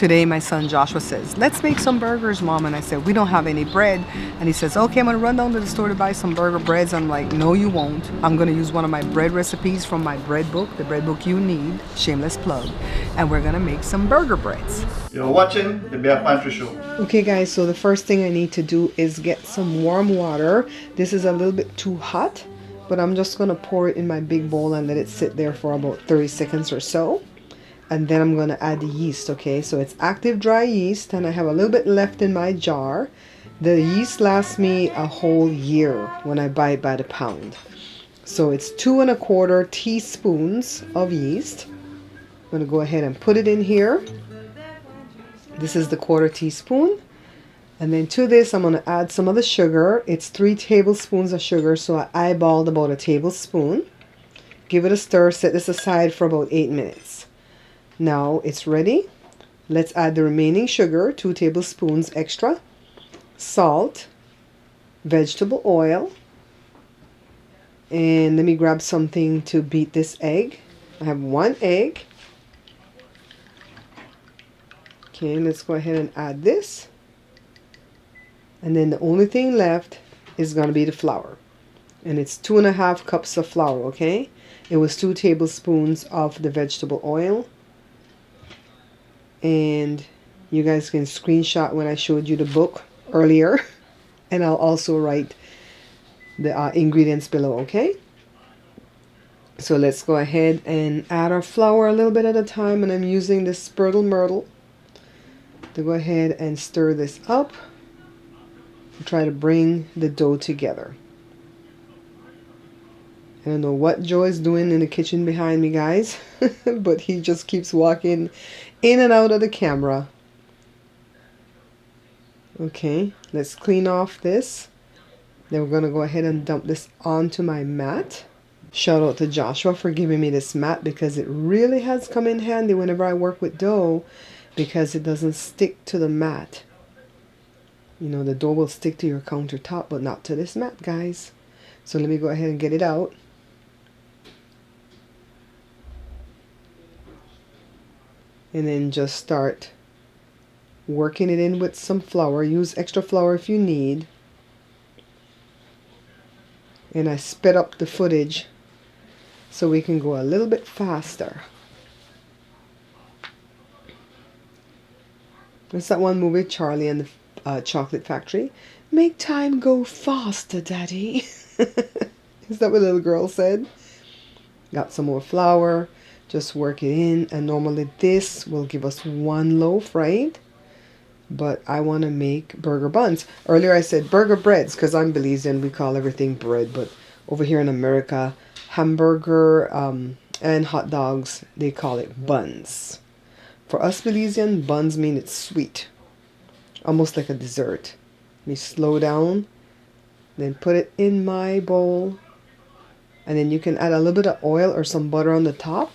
Today my son Joshua says, let's make some burgers, Mom. And I said, we don't have any bread. And he says, okay, I'm gonna run down to the store to buy some burger breads. I'm like, no you won't. I'm gonna use one of my bread recipes from my bread book, the bread book you need, shameless plug. And we're gonna make some burger breads. You're watching the Bear Pantry Show. Okay guys, so the first thing I need to do is get some warm water. This is a little bit too hot, but I'm just gonna pour it in my big bowl and let it sit there for about 30 seconds or so. And then I'm going to add the yeast, okay? So it's active dry yeast, and I have a little bit left in my jar. The yeast lasts me a whole year when I buy it by the pound. So it's 2¼ teaspoons of yeast. I'm going to go ahead and put it in here. This is the 1/4 teaspoon. And then to this, I'm going to add some of the sugar. It's 3 tablespoons of sugar, so I eyeballed about a tablespoon. Give it a stir, set this aside for about 8 minutes. Now it's ready. Let's add the remaining sugar, 2 tablespoons extra, salt, vegetable oil, and let me grab something to beat this egg. I have 1 egg. Okay, let's go ahead and add this. And then the only thing left is going to be the flour. And it's 2½ cups of flour, okay? It was 2 tablespoons of the vegetable oil. And you guys can screenshot when I showed you the book earlier, and I'll also write the ingredients below, okay? So let's go ahead and add our flour a little bit at a time, and I'm using this Spurtle Myrtle to go ahead and stir this up and try to bring the dough together. I don't know what Joe is doing in the kitchen behind me, guys, but he just keeps walking in and out of the camera. Okay, let's clean off this. Then we're going to go ahead and dump this onto my mat. Shout out to Joshua for giving me this mat, because it really has come in handy whenever I work with dough, because it doesn't stick to the mat. You know, the dough will stick to your countertop, but not to this mat, guys. So let me go ahead and get it out. And then just start working it in with some flour. Use extra flour if you need. And I sped up the footage so we can go a little bit faster. It's that one movie, Charlie and the Chocolate Factory. Make time go faster, Daddy. Is that what little girl said? Got some more flour. Just work it in, and normally this will give us 1 loaf, right? But I want to make burger buns. Earlier I said burger breads because I'm Belizean. We call everything bread, but over here in America, hamburger and hot dogs, they call it buns. For us Belizean, buns mean it's sweet, almost like a dessert. Let me slow down, then put it in my bowl, and then you can add a little bit of oil or some butter on the top.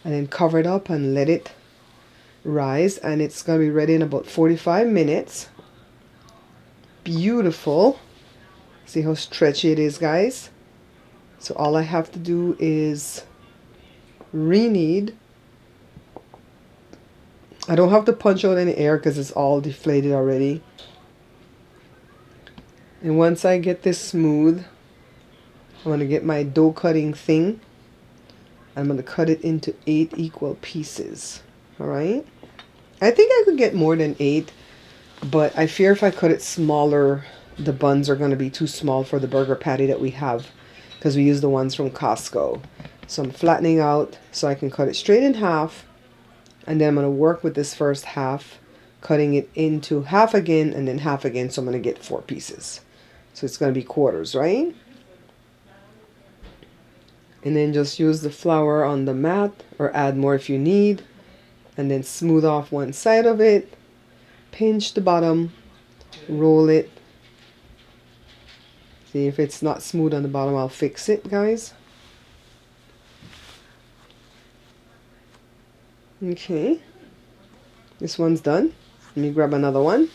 And then cover it up and let it rise, and it's going to be ready in about 45 minutes. Beautiful. See how stretchy it is, guys? So all I have to do is re-knead. I don't have to punch out any air because it's all deflated already. And once I get this smooth, I'm going to get my dough cutting thing. I'm going to cut it into 8 equal pieces. Alright? I think I could get more than 8, but I fear if I cut it smaller, the buns are going to be too small for the burger patty that we have, because we use the ones from Costco. So I'm flattening out so I can cut it straight in half, and then I'm going to work with this first half, cutting it into half again and then half again, so I'm going to get 4 pieces. So it's going to be quarters, right? And then just use the flour on the mat, or add more if you need, and then smooth off one side of it, pinch the bottom, roll it. See, if it's not smooth on the bottom, I'll fix it, guys. Okay, this one's done. Let me grab another one.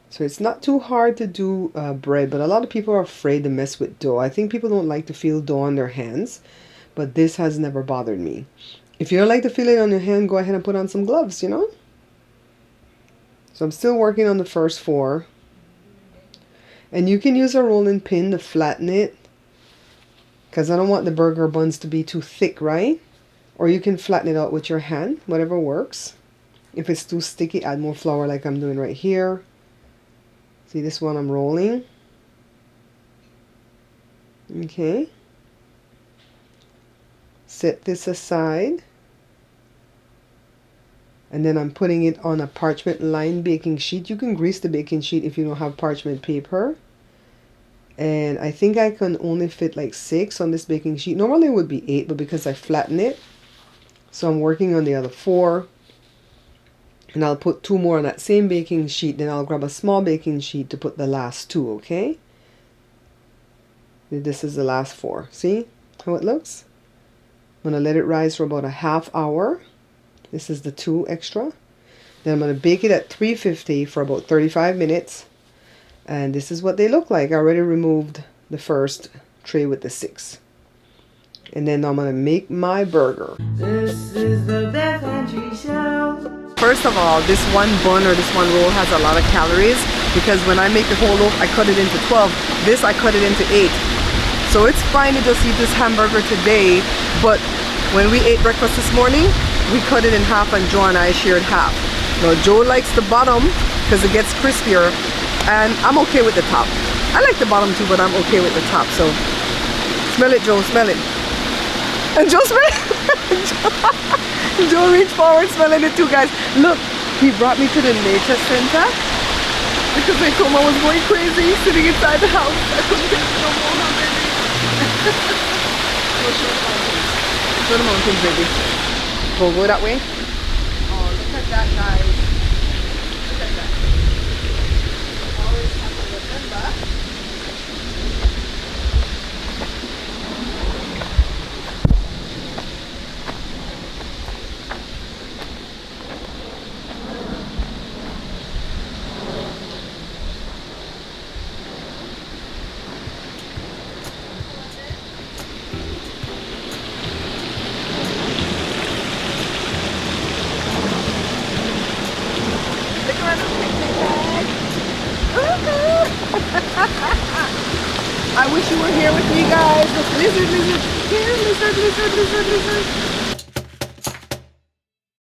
So it's not too hard to do bread, but a lot of people are afraid to mess with dough. I think people don't like to feel dough on their hands. but this has never bothered me. If you don't like to feel it on your hand, go ahead and put on some gloves, you know? So I'm still working on the first 4. And you can use a rolling pin to flatten it, because I don't want the burger buns to be too thick, right? Or you can flatten it out with your hand, whatever works. If it's too sticky, add more flour like I'm doing right here. See this one I'm rolling? Okay. Set this aside. And then I'm putting it on a parchment lined baking sheet. You can grease the baking sheet if you don't have parchment paper. And I think I can only fit like 6 on this baking sheet. Normally it would be 8, but because I flatten it, so I'm working on the other 4. And I'll put 2 more on that same baking sheet. Then I'll grab a small baking sheet to put the last 2, okay? This is the last 4. See how it looks? I'm going to let it rise for about a half hour. This is the 2 extra. Then I'm going to bake it at 350 for about 35 minutes. And this is what they look like. I already removed the first tray with the 6. And then I'm going to make my burger. This is the barepantryshow. First of all, this one bun or this one roll has a lot of calories, because when I make the whole loaf, I cut it into 12. This, I cut it into 8. So it's fine to just eat this hamburger today, but when we ate breakfast this morning, we cut it in half and Joe and I shared half. Now Joe likes the bottom because it gets crispier, and I'm okay with the top. I like the bottom too, but I'm okay with the top. So smell it, Joe, smell it. And Joe smell it. Joe reached forward smelling it too, guys. Look, he brought me to the nature center because my coma was going crazy sitting inside the house. I couldn't get no more, baby. Go to the mountains, baby. Go that way. Oh, look at that, guys. Look at that. Always have to remember. I wish you were here with me, guys. Lizard, lizard. Here, lizard, lizard, lizard, lizard.